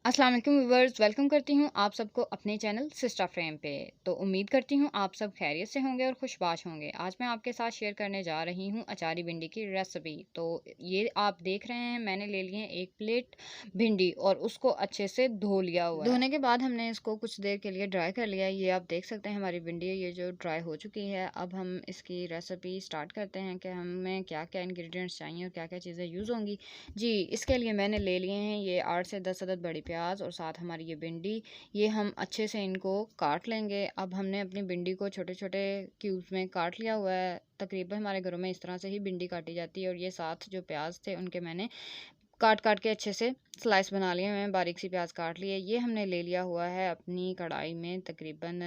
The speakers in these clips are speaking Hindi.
अस्सलाम वालेकुम व्यूअर्स, वेलकम करती हूँ आप सबको अपने चैनल सिस्टर फ्रेम पे। तो उम्मीद करती हूँ आप सब खैरियत से होंगे और खुशबाश होंगे। आज मैं आपके साथ शेयर करने जा रही हूँ अचारी भिंडी की रेसिपी। तो ये आप देख रहे हैं, मैंने ले लिए एक प्लेट भिंडी और उसको अच्छे से धो लिया हुआ है। धोने के बाद हमने इसको कुछ देर के लिए ड्राई कर लिया है। ये आप देख सकते हैं हमारी भिंडी ये जो ड्राई हो चुकी है। अब हम इसकी रेसिपी स्टार्ट करते हैं कि हमें क्या क्या इंग्रेडिएंट्स चाहिए और क्या क्या चीज़ें यूज़ होंगी। जी, इसके लिए मैंने ले लिए हैं ये 8 से 10 अदद बड़ी प्याज और साथ हमारी ये भिंडी। ये हम अच्छे से इनको काट लेंगे। अब हमने अपनी भिंडी को छोटे-छोटे क्यूब्स में काट लिया हुआ है। तकरीबन हमारे घरों में इस तरह से ही भिंडी काटी जाती है। और ये साथ जो प्याज थे उनके मैंने काट-काट के अच्छे से स्लाइस बना लिए हैं, बारीक सी प्याज काट ली है। ये हमने ले लिया हुआ है अपनी कढ़ाई में तकरीबन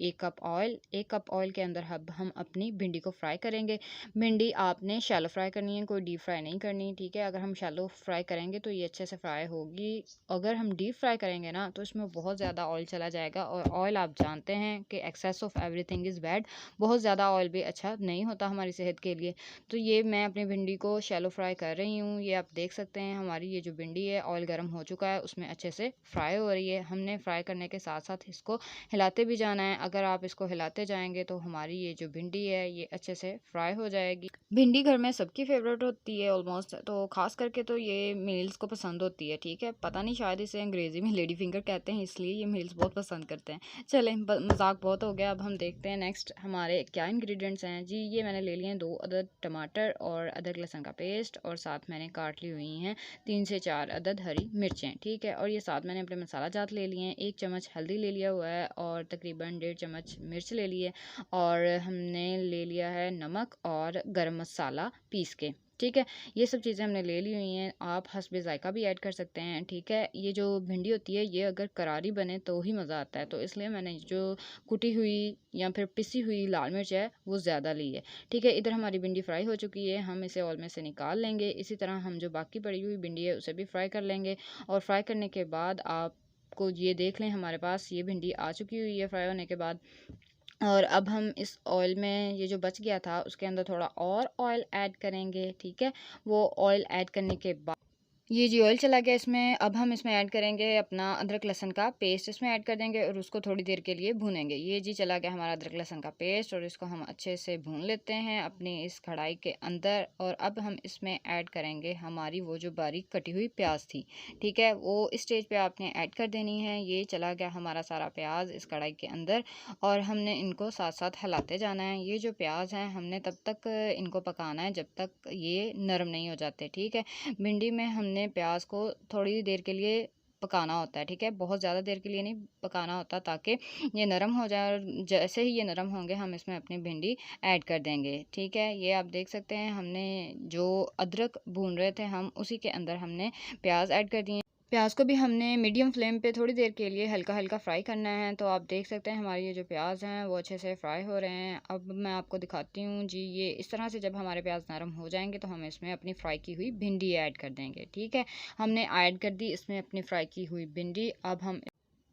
1 कप ऑयल। 1 कप ऑयल के अंदर अब हम अपनी भिंडी को फ्राई करेंगे। भिंडी आपने शैलो फ्राई करनी है, कोई डीप फ्राई नहीं करनी, ठीक है। अगर हम शैलो फ्राई करेंगे तो ये अच्छे से फ्राई होगी। अगर हम डीप फ्राई करेंगे ना तो इसमें बहुत ज़्यादा ऑयल चला जाएगा और ऑयल आप जानते हैं कि excess of everything is bad. बहुत ज़्यादा ऑयल भी अच्छा नहीं होता हमारी सेहत के लिए। तो ये मैं अपनी भिंडी को शैलो फ्राई कर रही हूँ। ये आप देख सकते हैं हमारी ये जो भिंडी है ऑयल गर्म हो चुका है, उसमें अच्छे से फ्राई हो रही है। हमने फ्राई करने के साथ साथ इसको हिलाते भी जाना है। अगर आप इसको हिलाते जाएंगे तो हमारी ये जो भिंडी है ये अच्छे से फ्राई हो जाएगी। भिंडी घर में सबकी फेवरेट होती है ऑलमोस्ट, तो खास करके तो ये मेल्स को पसंद होती है, ठीक है। पता नहीं, शायद इसे अंग्रेजी में लेडी फिंगर कहते हैं, इसलिए ये मेल्स बहुत पसंद करते हैं। चलें, मजाक बहुत हो गया। अब हम देखते हैं नेक्स्ट हमारे क्या इंग्रेडिएंट्स हैं। जी, ये मैंने ले लिए हैं 2 अदद टमाटर और अदरक लहसुन का पेस्ट और साथ मैंने काट ली हुई हैं 3 से 4 अदद हरी मिर्चें, ठीक है। और ये साथ मैंने अपने मसाला जात ले लिए हैं। 1 चम्मच हल्दी ले लिया हुआ है और तकरीबन 1.5 चम्मच मिर्च ले लिए और हमने ले लिया है नमक और गरम मसाला पीस के, ठीक है। ये सब चीज़ें हमने ले ली हुई हैं। आप हस्बे ज़ायका भी ऐड कर सकते हैं, ठीक है। ये जो भिंडी होती है ये अगर करारी बने तो ही मज़ा आता है, तो इसलिए मैंने जो कुटी हुई या फिर पिसी हुई लाल मिर्च है वो ज़्यादा ली है, ठीक है। इधर हमारी भिंडी फ्राई हो चुकी है, हम इसे ऑयल में से निकाल लेंगे। इसी तरह हम जो बाकी पड़ी हुई भिंडी है उसे भी फ्राई कर लेंगे। और फ्राई करने के बाद आप को ये देख लें हमारे पास ये भिंडी आ चुकी हुई है फ्राई होने के बाद। और अब हम इस ऑयल में ये जो बच गया था उसके अंदर थोड़ा और ऑयल ऐड करेंगे, ठीक है। वो ऑयल ऐड करने के बाद ये जी ऑयल चला गया इसमें। अब हम इसमें ऐड करेंगे अपना अदरक लहसुन का पेस्ट, इसमें ऐड कर देंगे और उसको थोड़ी देर के लिए भूनेंगे। ये जी चला गया हमारा अदरक लहसुन का पेस्ट और इसको हम अच्छे से भून लेते हैं अपनी इस कढ़ाई के अंदर। और अब हम इसमें ऐड करेंगे हमारी वो जो बारीक कटी हुई प्याज थी, ठीक है। वो इस स्टेज पे आपने ऐड कर देनी है। ये चला गया हमारा सारा प्याज इस कढ़ाई के अंदर और हमने इनको साथ साथ हिलाते जाना है। ये जो प्याज हैं हमने तब तक इनको पकाना है जब तक ये नरम नहीं हो जाते, ठीक है। भिंडी में हमने प्याज को थोड़ी देर के लिए पकाना होता है, ठीक है। बहुत ज़्यादा देर के लिए नहीं पकाना होता, ताकि ये नरम हो जाए। और जैसे ही ये नरम होंगे हम इसमें अपनी भिंडी ऐड कर देंगे, ठीक है। ये आप देख सकते हैं हमने जो अदरक भून रहे थे हम उसी के अंदर हमने प्याज ऐड कर दिए। प्याज को भी हमने मीडियम फ्लेम पे थोड़ी देर के लिए हल्का हल्का फ्राई करना है। तो आप देख सकते हैं हमारी ये जो प्याज हैं वो अच्छे से फ्राई हो रहे हैं। अब मैं आपको दिखाती हूँ जी। ये इस तरह से जब हमारे प्याज नरम हो जाएंगे तो हम इसमें अपनी फ्राई की हुई भिंडी ऐड कर देंगे, ठीक है। हमने ऐड कर दी इसमें अपनी फ्राई की हुई भिंडी। अब हम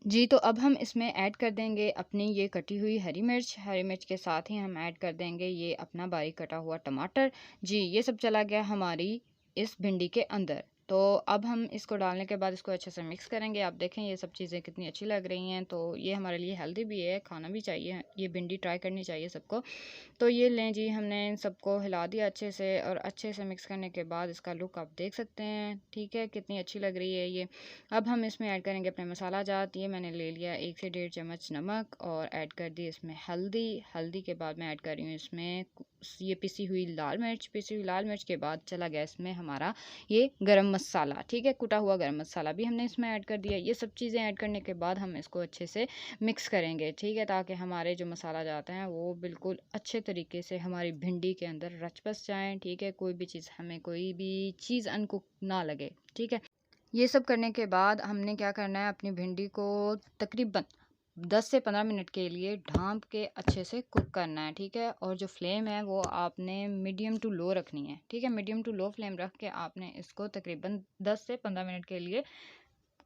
जी, तो अब हम इसमें ऐड कर देंगे अपनी ये कटी हुई हरी मिर्च के साथ ही हम ऐड कर देंगे ये अपना बारीक कटा हुआ टमाटर। जी, ये सब चला गया हमारी इस भिंडी के अंदर। तो अब हम इसको डालने के बाद इसको अच्छे से मिक्स करेंगे। आप देखें ये सब चीज़ें कितनी अच्छी लग रही हैं। तो ये हमारे लिए हेल्दी भी है, खाना भी चाहिए, ये भिंडी ट्राई करनी चाहिए सबको। तो ये लें जी, हमने इन सबको हिला दिया अच्छे से और अच्छे से मिक्स करने के बाद इसका लुक आप देख सकते हैं, ठीक है, कितनी अच्छी लग रही है ये। अब हम इसमें ऐड करेंगे अपने मसाला जात। ये मैंने ले लिया 1 से 1.5 चम्मच नमक और ऐड कर दी इसमें हल्दी। हल्दी के बाद मैं ऐड कर रही हूँ इसमें ये पिसी हुई लाल मिर्च। पिसी हुई लाल मिर्च के बाद चला गया इसमें हमारा ये गरम मसाला, ठीक है, कुटा हुआ गरम मसाला भी हमने इसमें ऐड कर दिया। ये सब चीज़ें ऐड करने के बाद हम इसको अच्छे से मिक्स करेंगे, ठीक है, ताकि हमारे जो मसाला जाते हैं वो बिल्कुल अच्छे तरीके से हमारी भिंडी के अंदर रच बस जाएँ, ठीक है। कोई भी चीज़ हमें कोई भी चीज़ अनकुक ना लगे, ठीक है। ये सब करने के बाद हमने क्या करना है, अपनी भिंडी को तकरीबन 10 से 15 मिनट के लिए ढाँप के अच्छे से कुक करना है, ठीक है। और जो फ्लेम है वो आपने मीडियम टू लो रखनी है, ठीक है। मीडियम टू लो फ्लेम रख के आपने इसको तकरीबन 10 से 15 मिनट के लिए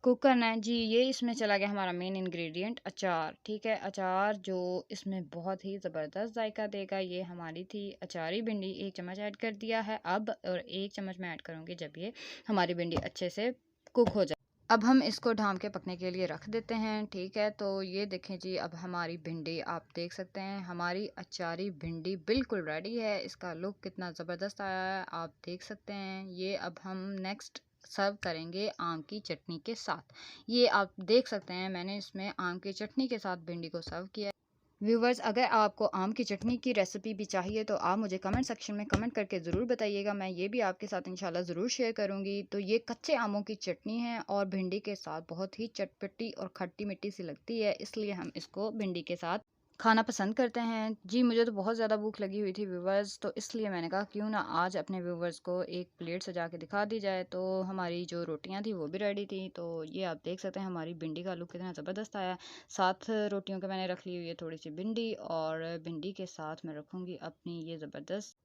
कुक करना है। जी, ये इसमें चला गया हमारा मेन इंग्रेडिएंट अचार, ठीक है। अचार जो इसमें बहुत ही ज़बरदस्त जायका देगा। ये हमारी थी अचारी भिंडी, 1 चम्मच ऐड कर दिया है अब, और 1 चम्मच मैं ऐड करूँगी जब ये हमारी भिंडी अच्छे से कुक हो जाए। अब हम इसको ढाँप के पकने के लिए रख देते हैं, ठीक है। तो ये देखें जी, अब हमारी भिंडी आप देख सकते हैं, हमारी अचारी भिंडी बिल्कुल रेडी है। इसका लुक कितना ज़बरदस्त आया है, आप देख सकते हैं। ये अब हम नेक्स्ट सर्व करेंगे आम की चटनी के साथ। ये आप देख सकते हैं, मैंने इसमें आम की चटनी के साथ भिंडी को सर्व किया है। व्यूवर्स, अगर आपको आम की चटनी की रेसिपी भी चाहिए तो आप मुझे कमेंट सेक्शन में कमेंट करके ज़रूर बताइएगा। मैं ये भी आपके साथ इंशाल्लाह ज़रूर शेयर करूँगी। तो ये कच्चे आमों की चटनी है और भिंडी के साथ बहुत ही चटपटी और खट्टी मीठी सी लगती है, इसलिए हम इसको भिंडी के साथ खाना पसंद करते हैं। जी, मुझे तो बहुत ज़्यादा भूख लगी हुई थी व्यूवर्स, तो इसलिए मैंने कहा क्यों ना आज अपने व्यूवर्स को एक प्लेट सजा के दिखा दी जाए। तो हमारी जो रोटियां थी वो भी रेडी थी। तो ये आप देख सकते हैं, हमारी भिंडी का लुक कितना ज़बरदस्त आया। साथ रोटियों के मैंने रख ली हुई है थोड़ी सी भिंडी, और भिंडी के साथ मैं रखूँगी अपनी ये ज़बरदस्त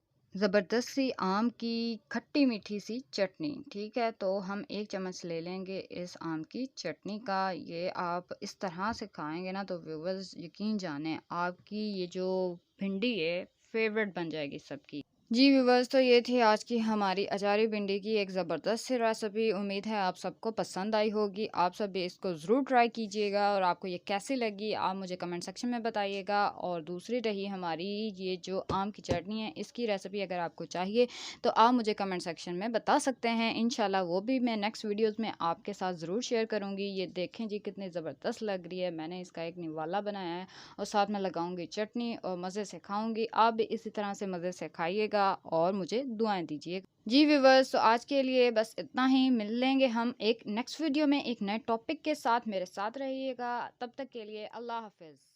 सी आम की खट्टी मीठी सी चटनी, ठीक है। तो हम 1 चम्मच ले लेंगे इस आम की चटनी का। ये आप इस तरह से खाएँगे ना तो व्यूअर्स यकीन जानें, आपकी ये जो भिंडी है फ़ेवरेट बन जाएगी सबकी। जी व्यूअर्स, तो ये थी आज की हमारी अचारी भिंडी की एक ज़बरदस्त सी रेसिपी। उम्मीद है आप सबको पसंद आई होगी। आप सब भी इसको ज़रूर ट्राई कीजिएगा और आपको ये कैसी लगी आप मुझे कमेंट सेक्शन में बताइएगा। और दूसरी रही हमारी ये जो आम की चटनी है, इसकी रेसिपी अगर आपको चाहिए तो आप मुझे कमेंट सेक्शन में बता सकते हैं। इंशाल्लाह वो भी मैं नेक्स्ट वीडियोज़ में आपके साथ ज़रूर शेयर करूँगी। ये देखें जी, कितनी ज़बरदस्त लग रही है। मैंने इसका एक निवाला बनाया है और साथ में लगाऊंगी चटनी और मज़े से खाऊंगी। आप भी इसी तरह से मज़े से खाइएगा और मुझे दुआएं दीजिएगा। जी व्यूवर्स, तो आज के लिए बस इतना ही। मिल लेंगे हम एक नेक्स्ट वीडियो में एक नए टॉपिक के साथ। मेरे साथ रहिएगा, तब तक के लिए अल्लाह हाफिज़।